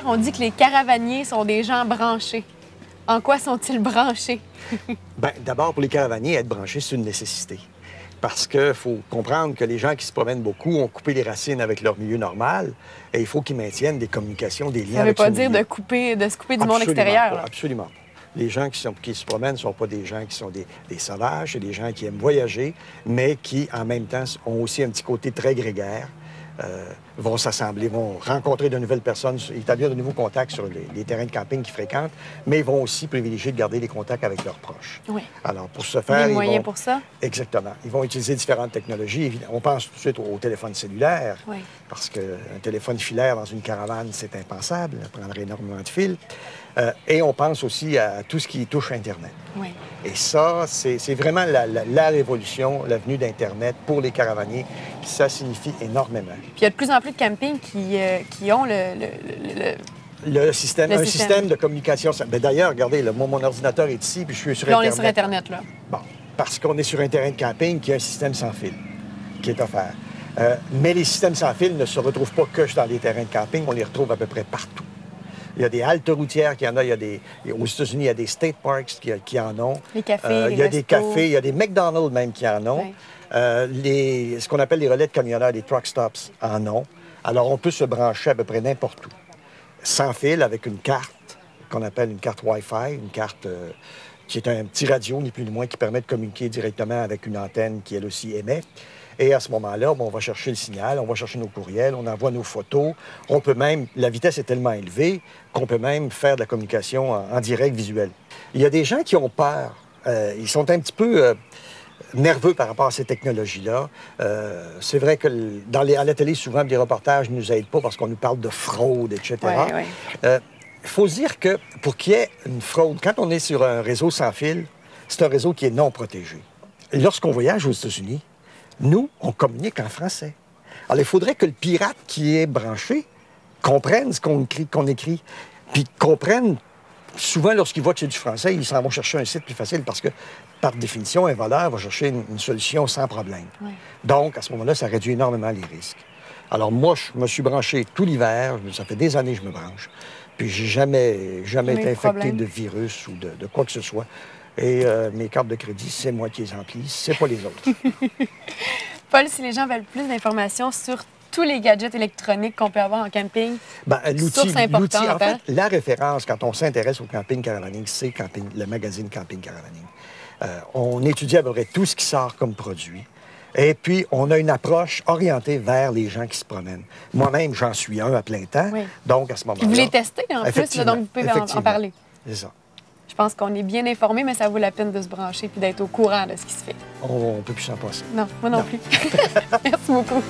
on dit que les caravaniers sont des gens branchés. En quoi sont-ils branchés? Bien, d'abord, pour les caravaniers, être branchés, c'est une nécessité. Parce qu'il faut comprendre que les gens qui se promènent beaucoup ont coupé les racines avec leur milieu normal et il faut qu'ils maintiennent des communications, des liens Ça ne veut avec pas ce dire milieu. de se couper du monde extérieur. Là. Absolument pas. Les gens qui se promènent ne sont pas des gens qui sont des sauvages, c'est des gens qui aiment voyager, mais qui, en même temps, ont aussi un petit côté très grégaire. Vont s'assembler, vont rencontrer de nouvelles personnes, établir de nouveaux contacts sur les terrains de camping qu'ils fréquentent, mais ils vont aussi privilégier de garder des contacts avec leurs proches. Oui. Alors, pour ce faire, des moyens pour ça? Exactement. Ils vont utiliser différentes technologies. On pense tout de suite au téléphone cellulaire, oui. parce qu'un téléphone filaire dans une caravane, c'est impensable. Ça prendrait énormément de fils. Et on pense aussi à tout ce qui touche Internet. Oui. Et ça, c'est vraiment la révolution, la venue d'Internet pour les caravaniers. Ça signifie énormément. Puis il y a de plus en plus de campings qui ont un système de communication. D'ailleurs, regardez, là, mon ordinateur est ici, puis je suis sur Internet. On est sur Internet, là. Bon, parce qu'on est sur un terrain de camping qui a un système sans fil qui est offert. Mais les systèmes sans fil ne se retrouvent pas que dans les terrains de camping, on les retrouve à peu près partout. Il y a des haltes routières qui en ont. Aux États-Unis, il y a des state parks qui en ont. Les cafés, il y a des cafés, il y a des McDonald's même qui en ont. Oui. Ce qu'on appelle les relais de camionneurs, les truck stops, en ont. Alors, on peut se brancher à peu près n'importe où. Sans fil, avec une carte qu'on appelle une carte Wi-Fi, une carte qui est un petit radio, ni plus ni moins, qui permet de communiquer directement avec une antenne qui, elle aussi, émet. Et à ce moment-là, on va chercher le signal, on va chercher nos courriels, on envoie nos photos. On peut même, la vitesse est tellement élevée qu'on peut même faire de la communication en direct visuel. Il y a des gens qui ont peur. Ils sont un petit peu nerveux par rapport à ces technologies-là. C'est vrai que à la télé, souvent, les reportages ne nous aident pas parce qu'on nous parle de fraude, etc. Oui. Il faut se dire que pour qu'il y ait une fraude, quand on est sur un réseau sans fil, c'est un réseau qui est non protégé. Lorsqu'on voyage aux États-Unis, nous, on communique en français. Alors, il faudrait que le pirate qui est branché comprenne ce qu'on écrit, puis comprenne, souvent, lorsqu'il voit que c'est du français, il s'en va chercher un site plus facile parce que, par définition, un voleur va chercher une solution sans problème. Oui. Donc, à ce moment-là, ça réduit énormément les risques. Alors, moi, je me suis branché tout l'hiver. Ça fait des années que je me branche. Puis, j'ai jamais été infecté de virus ou de quoi que ce soit. Et mes cartes de crédit, c'est moi qui les emplis, c'est pas les autres. Paul, si les gens veulent plus d'informations sur tous les gadgets électroniques qu'on peut avoir en camping, l'outil, en hein? fait, la référence quand on s'intéresse au camping caravaning, c'est le magazine Camping Caravaning. On étudie à peu près tout ce qui sort comme produit. Et puis, on a une approche orientée vers les gens qui se promènent. Moi-même, j'en suis un à plein temps. Oui. Donc, à ce moment-là... Vous les testez en plus, là, donc vous pouvez en parler. C'est ça. Je pense qu'on est bien informé, mais ça vaut la peine de se brancher puis d'être au courant de ce qui se fait. On ne peut plus s'en passer. Non, moi non plus. Merci beaucoup.